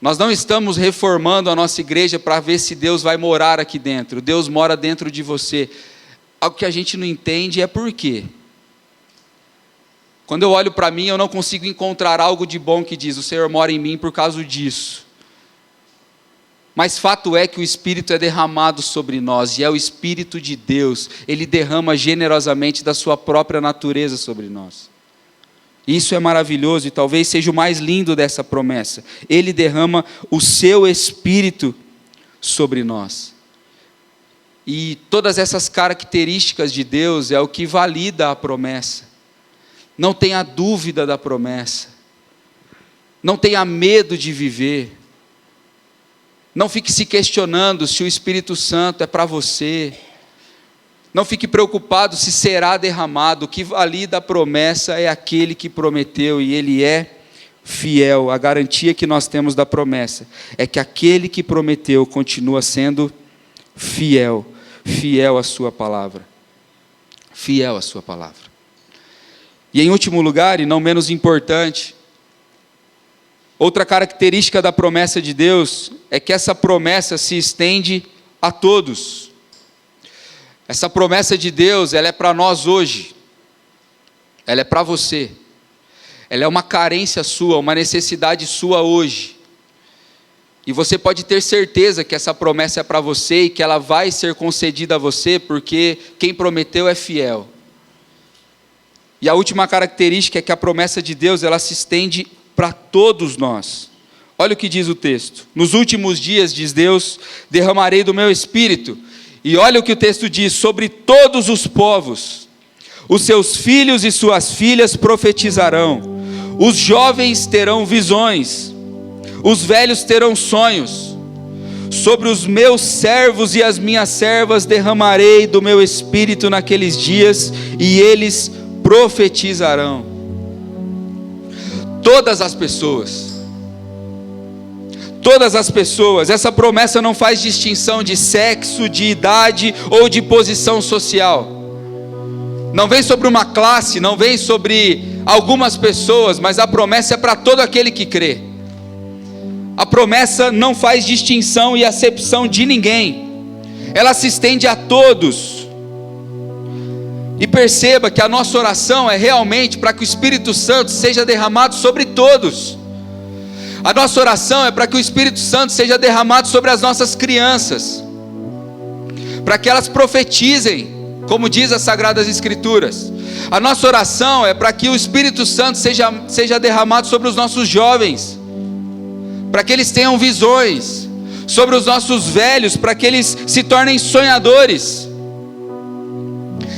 Nós não estamos reformando a nossa igreja para ver se Deus vai morar aqui dentro. Deus mora dentro de você. Algo que a gente não entende é por quê. Quando eu olho para mim, eu não consigo encontrar algo de bom que diz: o Senhor mora em mim por causa disso. Mas fato é que o Espírito é derramado sobre nós, e é o Espírito de Deus. Ele derrama generosamente da sua própria natureza sobre nós. Isso é maravilhoso e talvez seja o mais lindo dessa promessa. Ele derrama o seu Espírito sobre nós. E todas essas características de Deus é o que valida a promessa. Não tenha dúvida da promessa. Não tenha medo de viver. Não fique se questionando se o Espírito Santo é para você. Não fique preocupado se será derramado. O que valida a promessa é aquele que prometeu, e Ele é fiel. A garantia que nós temos da promessa é que aquele que prometeu continua sendo fiel. Fiel à sua palavra. Fiel à sua palavra. E em último lugar, e não menos importante, outra característica da promessa de Deus é que essa promessa se estende a todos. Essa promessa de Deus, ela é para nós hoje. Ela é para você. Ela é uma carência sua, uma necessidade sua hoje. E você pode ter certeza que essa promessa é para você e que ela vai ser concedida a você, porque quem prometeu é fiel. E a última característica é que a promessa de Deus, ela se estende para todos nós. Olha o que diz o texto. Nos últimos dias, diz Deus, derramarei do meu Espírito. E olha o que o texto diz: sobre todos os povos, os seus filhos e suas filhas profetizarão. Os jovens terão visões. Os velhos terão sonhos. Sobre os meus servos e as minhas servas derramarei do meu Espírito naqueles dias, e eles profetizarão. Todas as pessoas, essa promessa não faz distinção de sexo, de idade ou de posição social. Não vem sobre uma classe, não vem sobre algumas pessoas, mas a promessa é para todo aquele que crê. A promessa não faz distinção e acepção de ninguém. Ela se estende a todos. E perceba que a nossa oração é realmente para que o Espírito Santo seja derramado sobre todos. A nossa oração é para que o Espírito Santo seja derramado sobre as nossas crianças, para que elas profetizem, como diz as Sagradas Escrituras. A nossa oração é para que o Espírito Santo seja derramado sobre os nossos jovens, para que eles tenham visões, sobre os nossos velhos, para que eles se tornem sonhadores.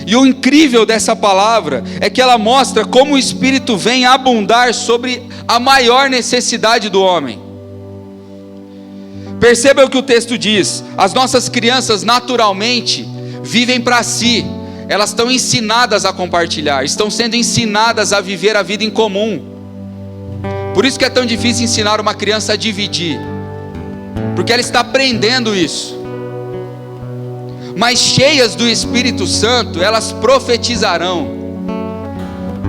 E o incrível dessa palavra é que ela mostra como o Espírito vem abundar sobre a maior necessidade do homem. Perceba o que o texto diz: as nossas crianças naturalmente vivem para si, elas estão ensinadas a compartilhar, estão sendo ensinadas a viver a vida em comum. Por isso que é tão difícil ensinar uma criança a dividir, porque ela está aprendendo isso. Mas cheias do Espírito Santo, elas profetizarão,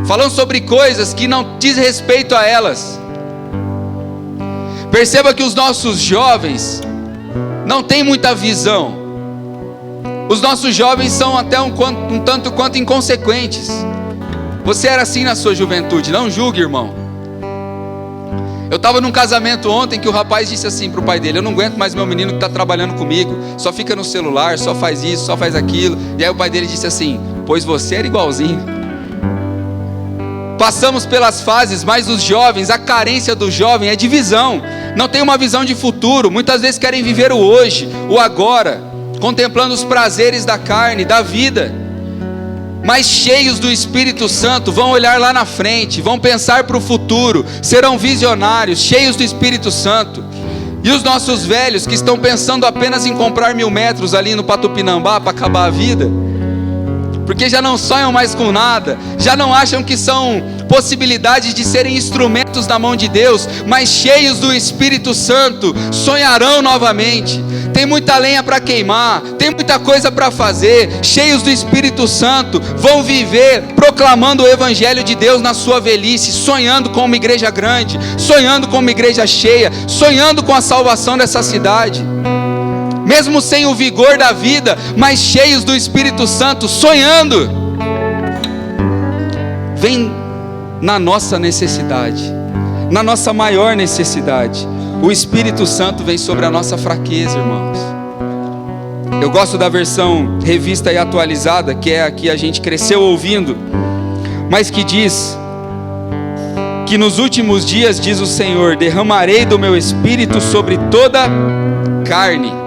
falando sobre coisas que não diz respeito a elas. Perceba que os nossos jovens não têm muita visão. Os nossos jovens são até um tanto quanto inconsequentes. Você era assim na sua juventude, não julgue, irmão. Eu estava num casamento ontem que o rapaz disse assim para o pai dele: eu não aguento mais meu menino que está trabalhando comigo, só fica no celular, só faz isso, só faz aquilo. E aí o pai dele disse assim: pois você era igualzinho. Passamos pelas fases, mas os jovens, a carência do jovem é de visão. Não tem uma visão de futuro. Muitas vezes querem viver o hoje, o agora, contemplando os prazeres da carne, da vida. Mas cheios do Espírito Santo, vão olhar lá na frente, vão pensar para o futuro, serão visionários, cheios do Espírito Santo. E os nossos velhos que estão pensando apenas em comprar 1000 metros ali no Patupinambá para acabar a vida, porque já não sonham mais com nada, já não acham que são possibilidades de serem instrumentos na mão de Deus, mas cheios do Espírito Santo, sonharão novamente. Tem muita lenha para queimar, tem muita coisa para fazer. Cheios do Espírito Santo, vão viver proclamando o Evangelho de Deus na sua velhice, sonhando com uma igreja grande, sonhando com uma igreja cheia, sonhando com a salvação dessa cidade. Mesmo sem o vigor da vida, mas cheios do Espírito Santo, sonhando. Vem na nossa necessidade, na nossa maior necessidade. O Espírito Santo vem sobre a nossa fraqueza, irmãos. Eu gosto da versão revista e atualizada, que é a que a gente cresceu ouvindo, mas que diz que nos últimos dias, diz o Senhor, derramarei do meu Espírito sobre toda carne.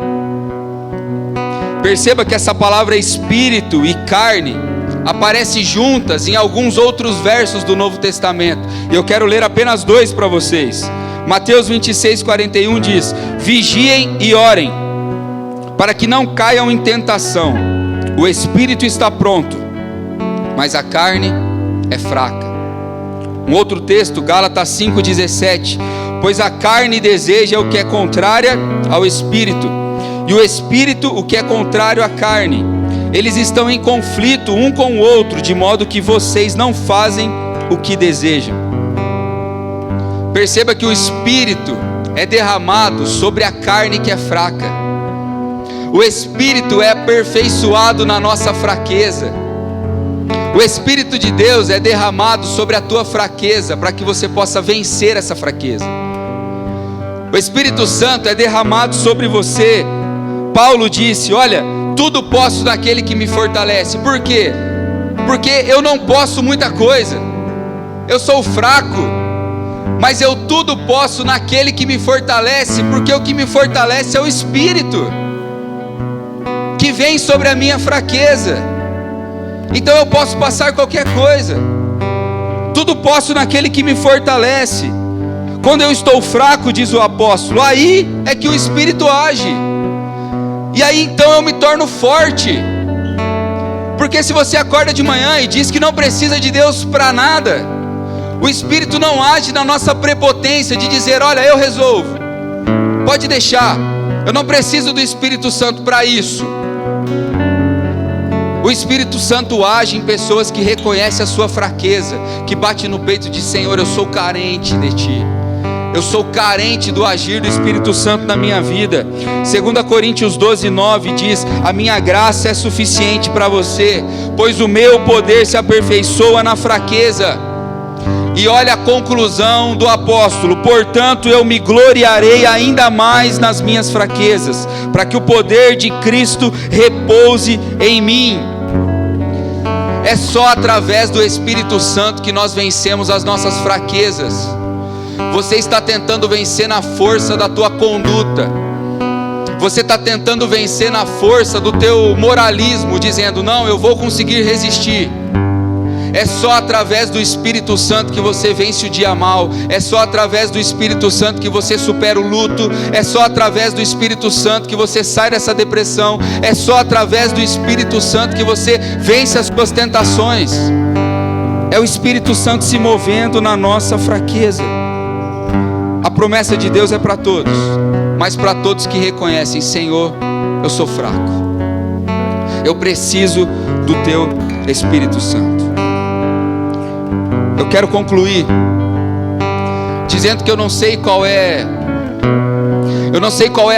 Perceba que essa palavra espírito e carne aparece juntas em alguns outros versos do Novo Testamento. E eu quero ler apenas 2 para vocês. Mateus 26:41 diz: vigiem e orem, para que não caiam em tentação. O espírito está pronto, mas a carne é fraca. Um outro texto, Gálatas 5:17: pois a carne deseja o que é contrária ao espírito, e o espírito o que é contrário à carne. Eles estão em conflito um com o outro, de modo que vocês não fazem o que desejam. Perceba que o Espírito é derramado sobre a carne que é fraca. O Espírito é aperfeiçoado na nossa fraqueza. O Espírito de Deus é derramado sobre a tua fraqueza, para que você possa vencer essa fraqueza. O Espírito Santo é derramado sobre você. Paulo disse: olha, tudo posso naquele que me fortalece. Por quê? Porque eu não posso muita coisa, eu sou fraco, mas eu tudo posso naquele que me fortalece, porque o que me fortalece é o Espírito, que vem sobre a minha fraqueza. Então eu posso passar qualquer coisa, tudo posso naquele que me fortalece. Quando eu estou fraco, diz o apóstolo, aí é que o Espírito age. E aí então eu me torno forte. Porque se você acorda de manhã e diz que não precisa de Deus para nada, o Espírito não age na nossa prepotência de dizer: olha, eu resolvo, pode deixar, eu não preciso do Espírito Santo para isso. O Espírito Santo age em pessoas que reconhecem a sua fraqueza, que bate no peito e diz: Senhor, eu sou carente de Ti, eu sou carente do agir do Espírito Santo na minha vida. 2 Coríntios 12:9 diz: a minha graça é suficiente para você, pois o meu poder se aperfeiçoa na fraqueza. E olha a conclusão do apóstolo: portanto eu me gloriarei ainda mais nas minhas fraquezas, para que o poder de Cristo repouse em mim. É só através do Espírito Santo que nós vencemos as nossas fraquezas. Você está tentando vencer na força da tua conduta, você está tentando vencer na força do teu moralismo, dizendo: não, eu vou conseguir resistir. É só através do Espírito Santo que você vence o dia mal. É só através do Espírito Santo que você supera o luto. É só através do Espírito Santo que você sai dessa depressão. É só através do Espírito Santo que você vence as suas tentações. É o Espírito Santo se movendo na nossa fraqueza. A promessa de Deus é para todos, mas para todos que reconhecem: Senhor, eu sou fraco, eu preciso do Teu Espírito Santo. Eu quero concluir dizendo que eu não sei qual é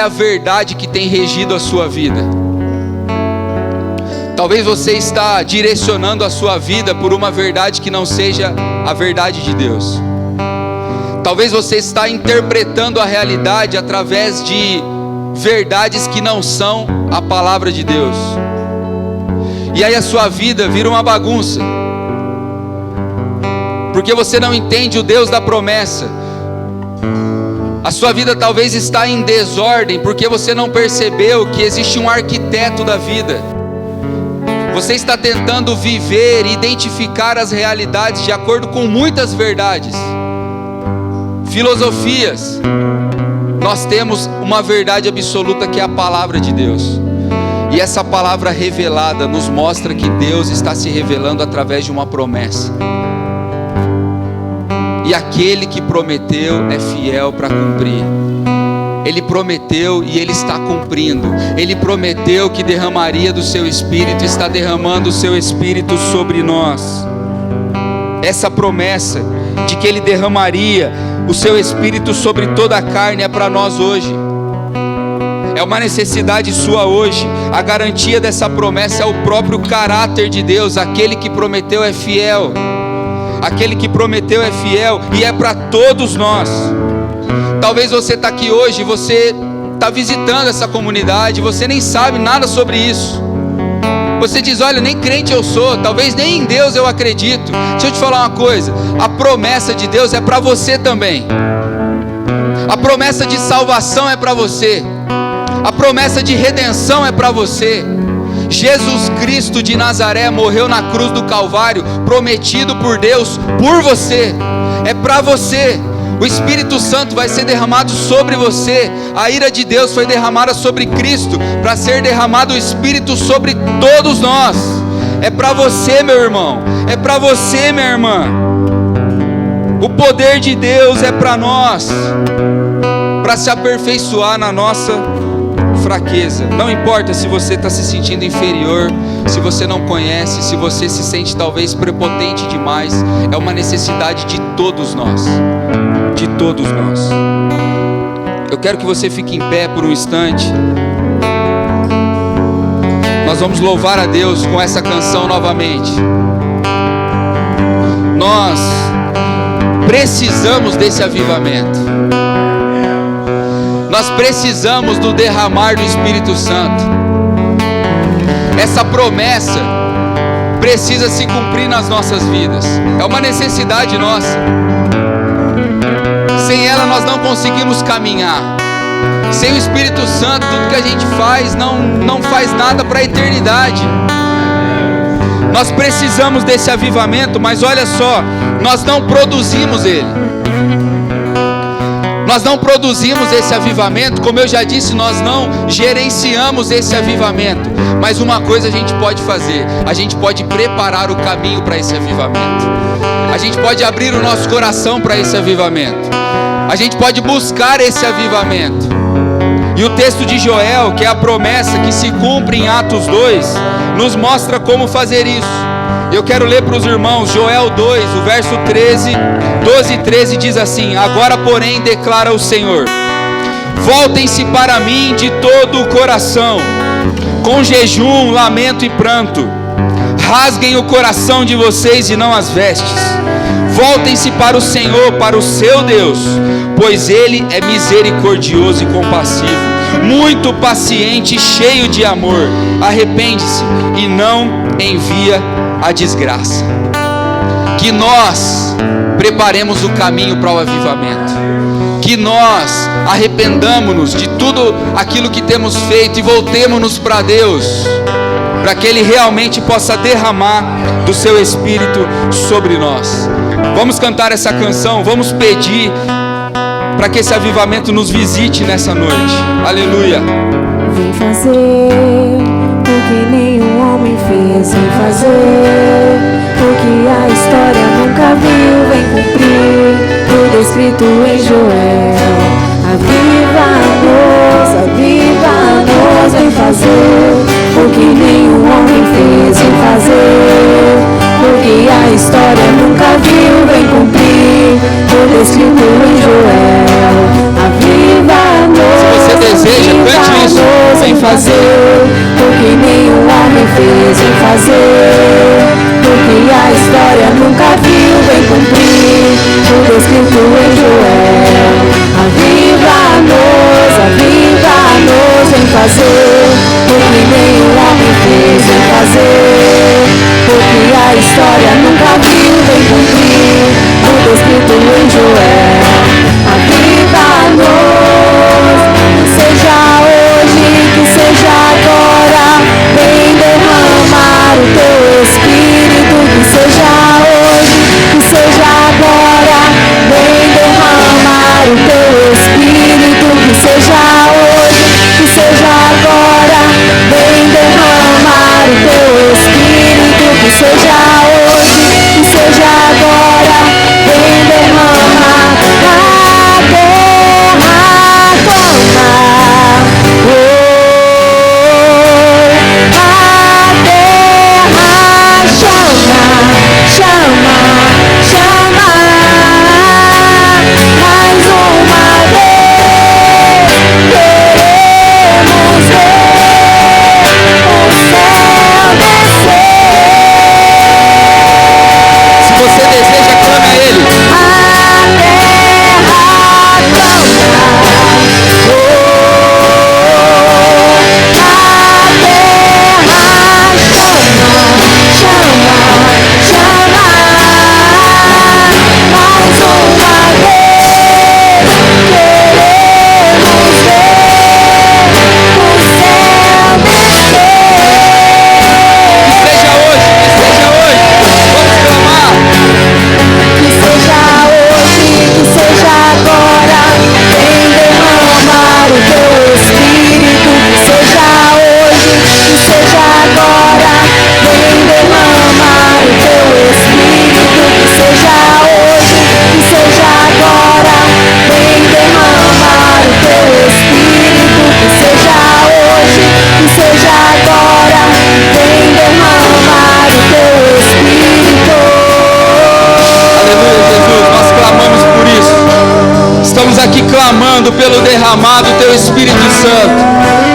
a verdade que tem regido a sua vida. Talvez você está direcionando a sua vida por uma verdade que não seja a verdade de Deus. Talvez você está interpretando a realidade através de verdades que não são a palavra de Deus. E aí a sua vida vira uma bagunça. porque você não entende o Deus da promessa. A sua vida talvez está em desordem, porque você não percebeu que existe um arquiteto da vida. Você está tentando viver e identificar as realidades de acordo com muitas verdades, filosofias. Nós temos uma verdade absoluta, que é a palavra de Deus. E essa palavra revelada nos mostra que Deus está se revelando através de uma promessa. E aquele que prometeu é fiel para cumprir. Ele prometeu e Ele está cumprindo. Ele prometeu que derramaria do seu Espírito, está derramando o seu Espírito sobre nós. Essa promessa de que Ele derramaria o seu Espírito sobre toda a carne é para nós hoje. É uma necessidade sua hoje. A garantia dessa promessa é o próprio caráter de Deus. Aquele que prometeu é fiel. Aquele que prometeu é fiel, e é para todos nós. Talvez você está aqui hoje, você está visitando essa comunidade, você nem sabe nada sobre isso. Você diz: olha, nem crente eu sou, talvez nem em Deus eu acredito. Deixa eu te falar uma coisa: a promessa de Deus é para você também. A promessa de salvação é para você. A promessa de redenção é para você. Jesus Cristo de Nazaré morreu na cruz do Calvário, prometido por Deus por você. É para você. O Espírito Santo vai ser derramado sobre você. A ira de Deus foi derramada sobre Cristo, para ser derramado o Espírito sobre todos nós. É para você, meu irmão. É para você, minha irmã. O poder de Deus é para nós, para se aperfeiçoar na nossa fraqueza. Não importa se você está se sentindo inferior, se você não conhece, se você se sente talvez prepotente demais. É uma necessidade de todos nós. De todos nós. Eu quero que você fique em pé por um instante. Nós vamos louvar a Deus com essa canção novamente. Nós precisamos desse avivamento. Nós precisamos do derramar do Espírito Santo. Essa promessa precisa se cumprir nas nossas vidas. É uma necessidade nossa. Sem ela nós não conseguimos caminhar. Sem o Espírito Santo, tudo que a gente faz não faz nada para a eternidade. Nós precisamos desse avivamento, mas olha só, nós não produzimos ele. Nós não produzimos esse avivamento, como eu já disse, nós não gerenciamos esse avivamento. Mas uma coisa a gente pode fazer: a gente pode preparar o caminho para esse avivamento. A gente pode abrir o nosso coração para esse avivamento. A gente pode buscar esse avivamento. E o texto de Joel, que é a promessa que se cumpre em Atos 2, nos mostra como fazer isso. Eu quero ler para os irmãos Joel 2, o verso 12 e 13 diz assim: agora porém declara o Senhor, voltem-se para mim de todo o coração, com jejum, lamento e pranto. Rasguem o coração de vocês e não as vestes. Voltem-se para o Senhor, para o seu Deus, pois Ele é misericordioso e compassivo, muito paciente e cheio de amor. Arrepende-se e não envia a desgraça. Que nós preparemos o caminho para o avivamento. Que nós arrependamos-nos de tudo aquilo que temos feito e voltemos-nos para Deus, para que Ele realmente possa derramar do seu Espírito sobre nós. Vamos cantar essa canção, vamos pedir para que esse avivamento nos visite nessa noite. Aleluia. Vem fazer o que nenhum homem fez, vem fazer o que a história nunca viu, vem cumprir tudo escrito em Joel. Aviva-nos, vem fazer o que nenhum homem fez, vem fazer o que a história nunca viu, vem cumprir tudo escrito em Joel. Aviva-nos, se você deseja, cante isso. Vem fazer o que nenhum homem fez, vem fazer o que a história nunca viu, vem cumprir tudo escrito em Joel. Aviva-nos, vem fazer o que nenhum homem fez, vem fazer o que a história nunca viu, vem cumprir estamos aqui clamando pelo derramado Teu Espírito Santo.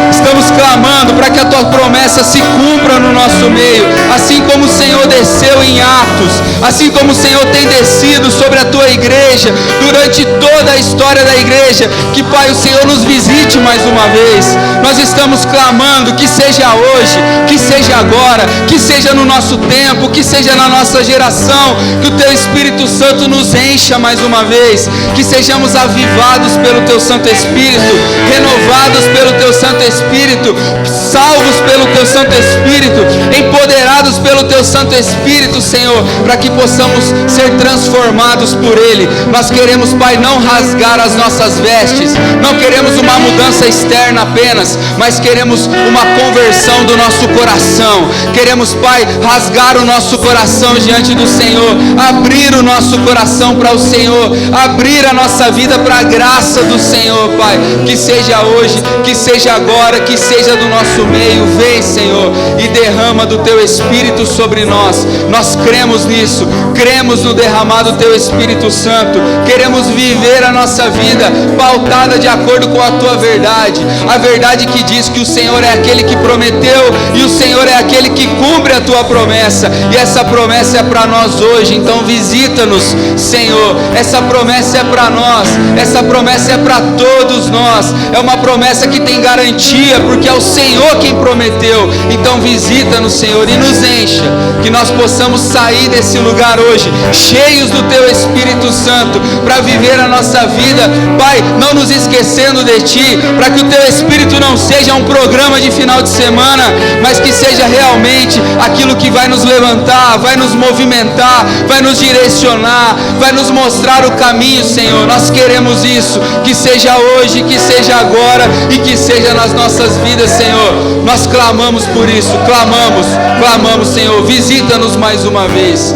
Estamos clamando para que a Tua promessa se cumpra no nosso meio, assim como o Senhor desceu em Atos, assim como o Senhor tem descido sobre a Tua igreja, durante toda a história da igreja. Que, Pai, o Senhor nos visite mais uma vez. Nós estamos clamando que seja hoje, que seja agora, que seja no nosso tempo, que seja na nossa geração, que o Teu Espírito Santo nos encha mais uma vez, que sejamos avivados pelo Teu Santo Espírito, renovados pelo Teu Santo Espírito, salvos pelo Teu Santo Espírito, empoderados pelo Teu Santo Espírito, Senhor, para que possamos ser transformados por Ele. Nós queremos, Pai, não rasgar as nossas vestes, não queremos uma mudança externa apenas, mas queremos uma conversão do nosso coração. Queremos, Pai, rasgar o nosso coração diante do Senhor, abrir o nosso coração para o Senhor, abrir a nossa vida para a graça do Senhor, Pai. Que seja hoje, que seja agora, que seja do nosso meio. Vem, Senhor, e derrama do Teu Espírito sobre nós. Nós cremos nisso, cremos no derramado do Teu Espírito Santo. Queremos viver a nossa vida pautada de acordo com a Tua verdade, a verdade que diz que o Senhor é aquele que prometeu e o Senhor é aquele que cumpre a Tua promessa, e essa promessa é para nós hoje. Então visita-nos, Senhor. Essa promessa é para nós, essa promessa é para todos nós, é uma promessa que tem garantia, porque é o Senhor quem prometeu. Então visita-nos, Senhor, e nos encha, que nós possamos sair desse lugar hoje cheios do Teu Espírito Santo, para viver a nossa vida, Pai, não nos esquecendo de Ti, para que o Teu Espírito não seja um programa de final de semana, mas que seja realmente aquilo que vai nos levantar, vai nos movimentar, vai nos direcionar, vai nos mostrar o caminho, Senhor. Nós queremos isso, que seja hoje, que seja agora e que seja nas nossas vidas, Senhor. Nós clamamos por isso, clamamos, Senhor. Visita-nos mais uma vez,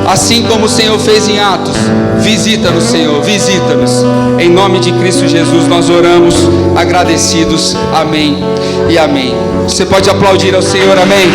assim como o Senhor fez em Atos. Visita-nos, Senhor, visita-nos. Em nome de Cristo Jesus nós oramos agradecidos. Amém e amém. Você pode aplaudir ao Senhor, amém.